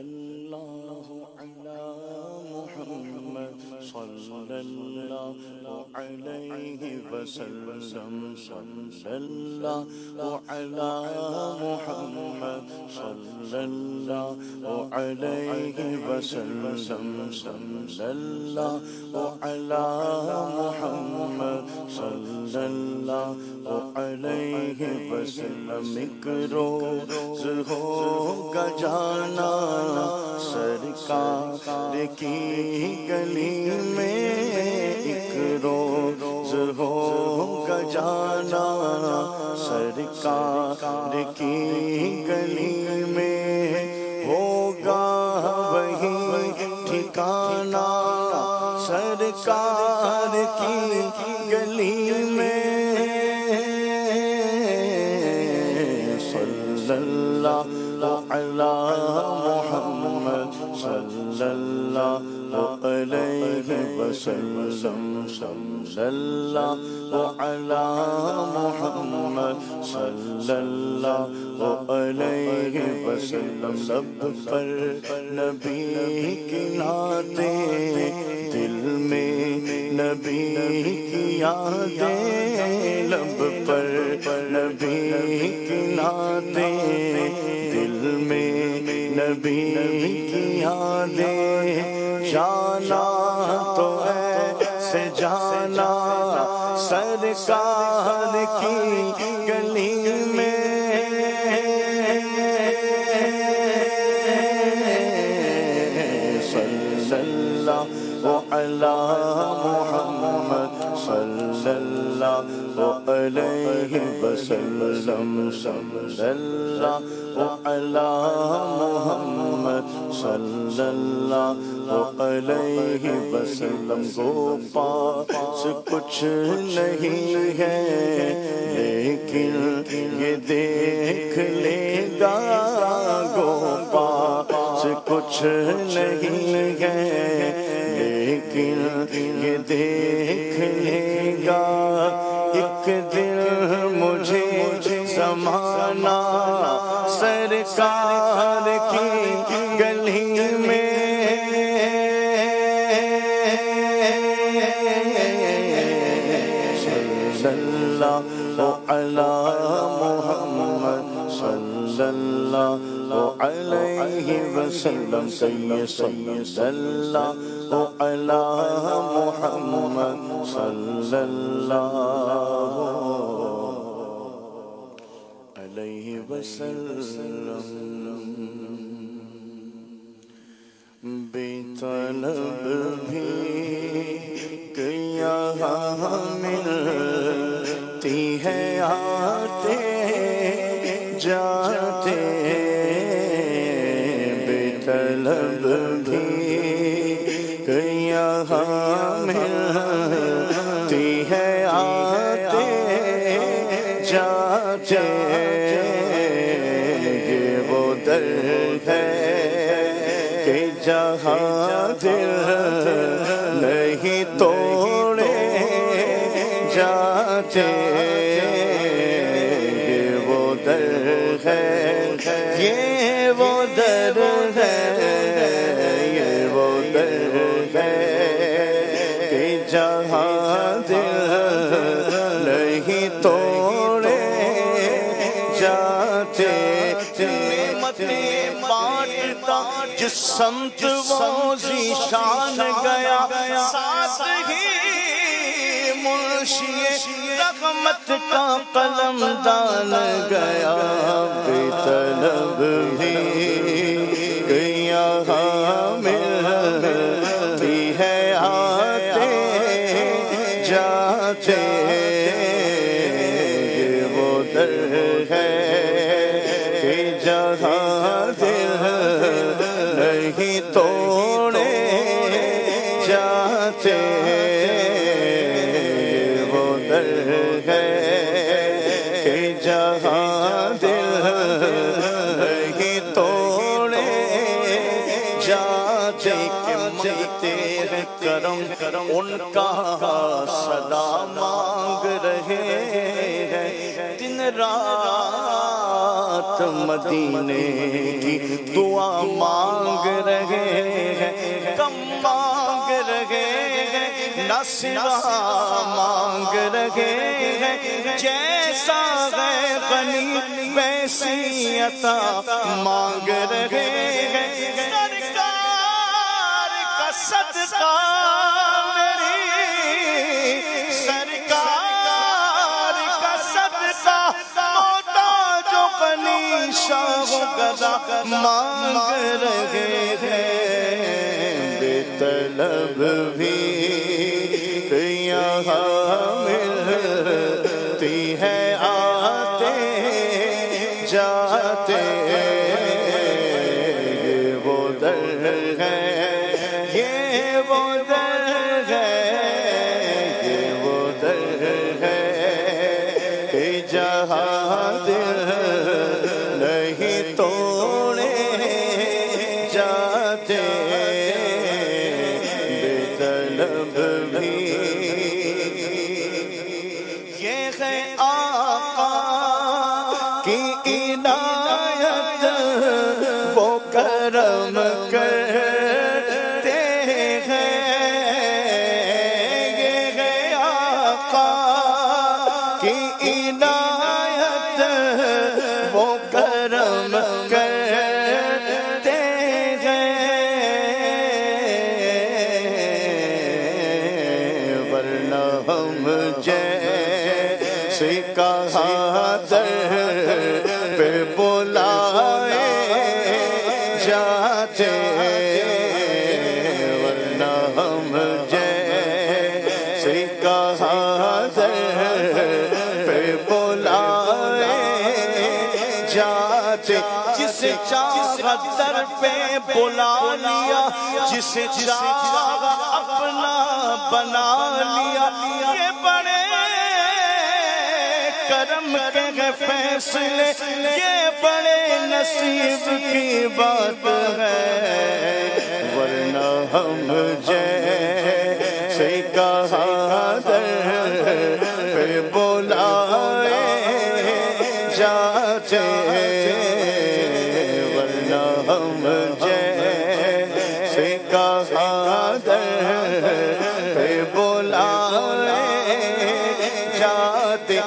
الله على محمد صلى الله عليه وسلم صلى الله على محمد صلى الله عليه وسلم صلى الله على محمد صلى الله عليه وسلم ایک روز ہوگا جانا سرکار کی گلی میں ایک روز ہوگا جانا سرکار کی گلی میں ہوگا وہی ٹھکانہ سرکار کی گلی میں صلی اللہ علی محمد صلی اللہ علیہ وسلم صلی اللہ علی محمد صلی اللہ علیہ وسلم لب پر نبی کی نعتیں دل میں نبی کی یادیں لب پر نبی کی نعتیں دل میں نبی کی یادیں جانا تو ایسے جانا سرکار کی گلی میں صلی اللہ علی محمد صلی اللہ علیہ وسلم صلی اللہ علی محمد صلی اللہ علیہ وسلم کو پاس کچھ نہیں ہے لیکن یہ دیکھ لے گا گو پاس کچھ نہیں ہے لیکن یہ دیکھ لے گا ایک دن مجھے زمانہ سرکار کی گلی میں صلی اللہ علی محمد صلی اللہ علیہ وسلم صلی اللہ علی محمد صلی اللہ علیہ وسلم بے طلب بھی یہاں ملتی ہے آتے جاتے بے طلب بھی یہاں ملتی ہے آتے جاتے یہ وہ در ہے کہ جہاں دل نہیں توڑے جاتے یہ وہ در ہے یہ وہ در ہے یہ وہ در ہے کہ جہاں دل نہیں توڑے جاتے نعمتیں بانٹتا جس سمت وہ ذیشان گیا ساتھ ہی منشی رحمت کا قلم دان گیا بے طلب بھی یہاں ملتی ہے آتے جاتے یہ وہ در ہے کہ جہاں دل نہیں توڑے جاتے وہ در ہے کہ جہاں دل نہیں توڑے جاتے کہ مانگتے ہیں کرم ان کا صدا مانگ رہے ہیں دن رات مدینے کی دعا مانگ رہے ہیں، نہ سوا مانگ رہے ہیں، جیسا ہے غنی ویسی عطا مانگ رہے ہیں، سرکار کا صدقہ میری، سرکار کا صدقہ محتاج و غنی شاہ و گدا مانگ رہے ہیں، بے طلب بھی یہاں ملتی ہے آتے جاتے، یہ وہ در ہے، یہ وہ در ہے، یہ وہ در ہے کہ جہاں دل نہیں توڑے جاتے، بے طلب بھی یہ ہے آقا کی عنایت، وہ کرم کرتے ہیں، یہ ہے آقا کی عنایت، وہ کرم کرتے ہیں، ورنہ ہم جیسے کہاں در پہ بلائے جاتے، ورنہ ہم جیسے کہاں در پہ بلائے جاتے، جسے چاہا در پہ بلا لیا، جسے چاہا اپنا بنا لیا، یہ بڑے کرم کے فیصلے، یہ بڑے نصیب کی بات ہے، ورنہ ہم جیسے کہاں در پہ بلائے جاتے، ورنہ ہم جیسے کہاں در پہ بلائے جاتے،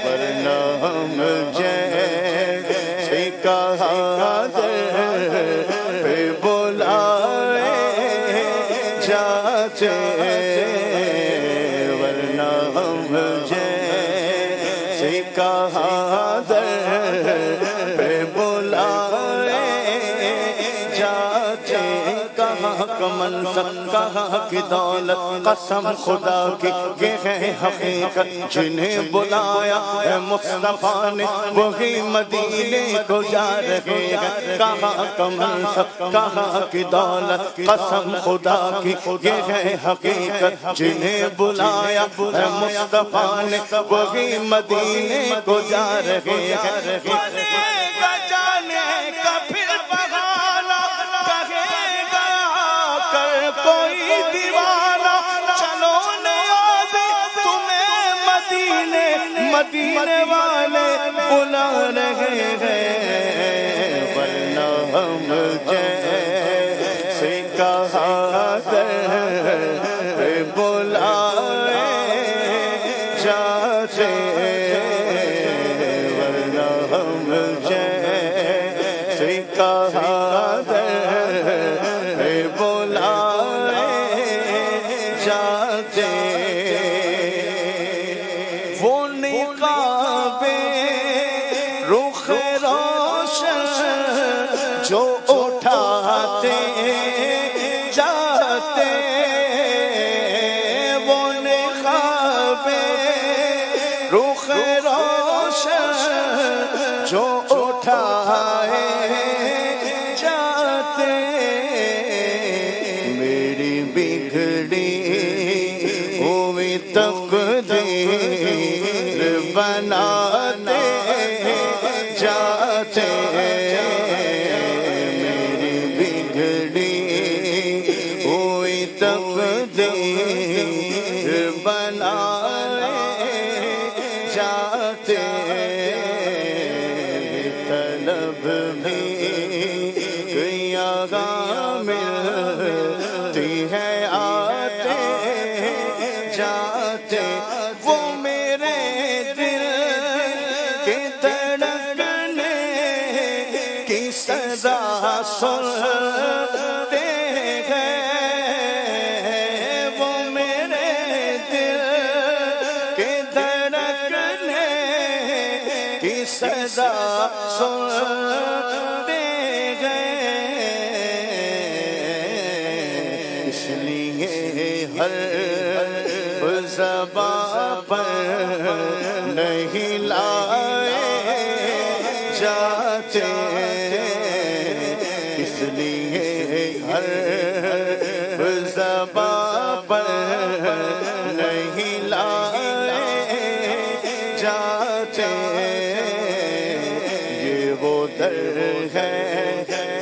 ورنہ ہم جیسے کہاں در پہ بلائے جاتے، ورنہ ہم جیسے کہاں در پہ بلائے جاتے، کہاں کا منصب کہاں کی دولت، قسم خدا کی یہ ہے حقیقت، جنہیں بلایا ہے مصطفیٰ نے وہی مدینے کو جا رہے ہیں، کہاں کا منصب کہاں کی دولت، قسم خدا کی یہ ہے حقیقت، جنہیں بلایا ہے مصطفیٰ نے وہی مدینے کو جا رہے ہیں، کوئی دیوانہ چلو نیاز تمہیں مدینے والے بلا رہے ہیں، ورنہ ہم جیسے کہاں در پہ بلائے جاتے، ورنہ ہم جیسے کہاں در پہ بلائے جاتے، وہ نقاب رخ روشن جو اٹھاتے جاتے، وہ نقاب رخ روشن جو اٹھائے جاتے، میری بگڑی ہوئی تقدیر بناتے جاتے، میری بگڑی ہوئی تقدیر بناتے صدا سنتے گئے، اس لیے ہر زبان پر نہیں لائے جاتے، اس لیے ہر زبان پر نہیں لائے جاتے، یہ وہ در ہے،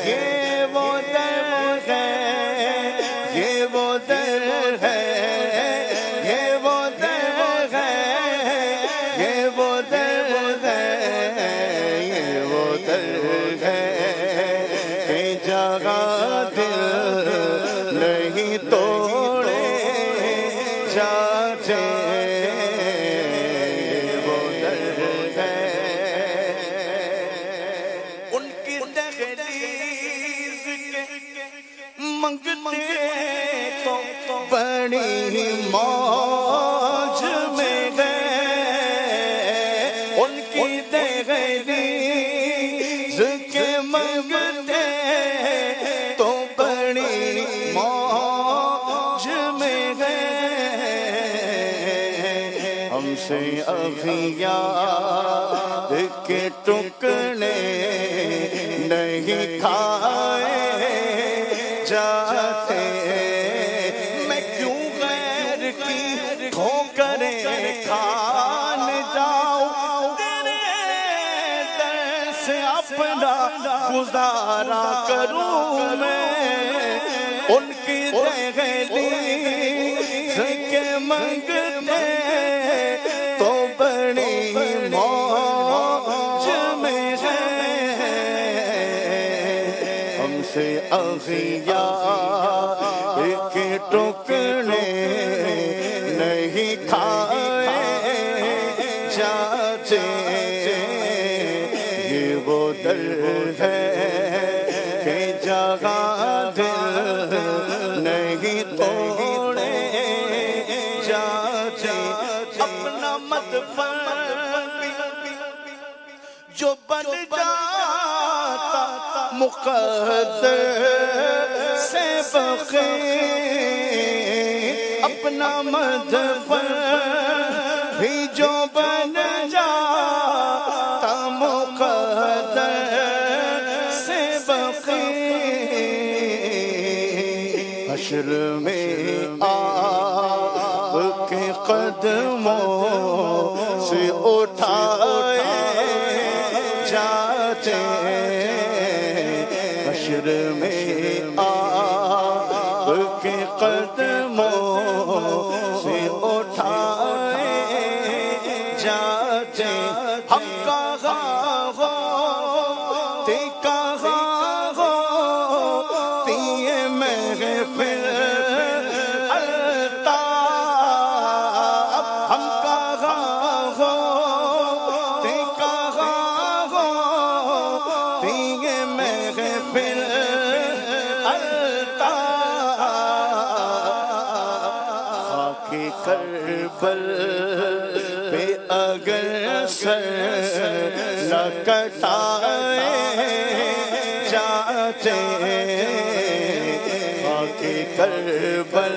یہ وہ در ہے، یہ وہ در ہے، یہ وہ در ہے، یہ وہ در ہے، یہ وہ در ہے کہ جگہ دل نہیں توڑے جاتے، وہ در ہے ان کی دہلیز کے منگتے تو بڑی موج میں گئے، ان کی دہلیز کے منگتے تو بڑی موج میں گئے، ہم سے اغیار کے ٹکڑے نہیں کھائے جاتے، میں کیوں غیر کی ٹھوکریں کھان جاؤں، تیرے در سے اپنا گزارا کروں میں، ان کی دہلیز کے منگتے تو بڑی موج میں ہے، ہم سے اغیار کے ٹکڑے نہیں کھائے جاتے، یہ وہ در ہے کہ جگہ دل نہیں توڑے جاتے، اپنا مدفن جو بن جاتا مقدر سے بقی، اپنا مدفن بھی جو بن جاتا مقدر سے بقی، حشر میں آپ کے قدموں سے اٹھائے جاتے، حشر میں آپ کے قدموں سے اٹھائے جاتے، ہم کہاں ہوتے کہاں ہوتی ہے محفل الطاف، ہم کہاں ہوتے کہاں ہوتی ہے محفل الطاف، خاک کربل پہ اگر سر نہ کٹائے جاتے، خاک کربل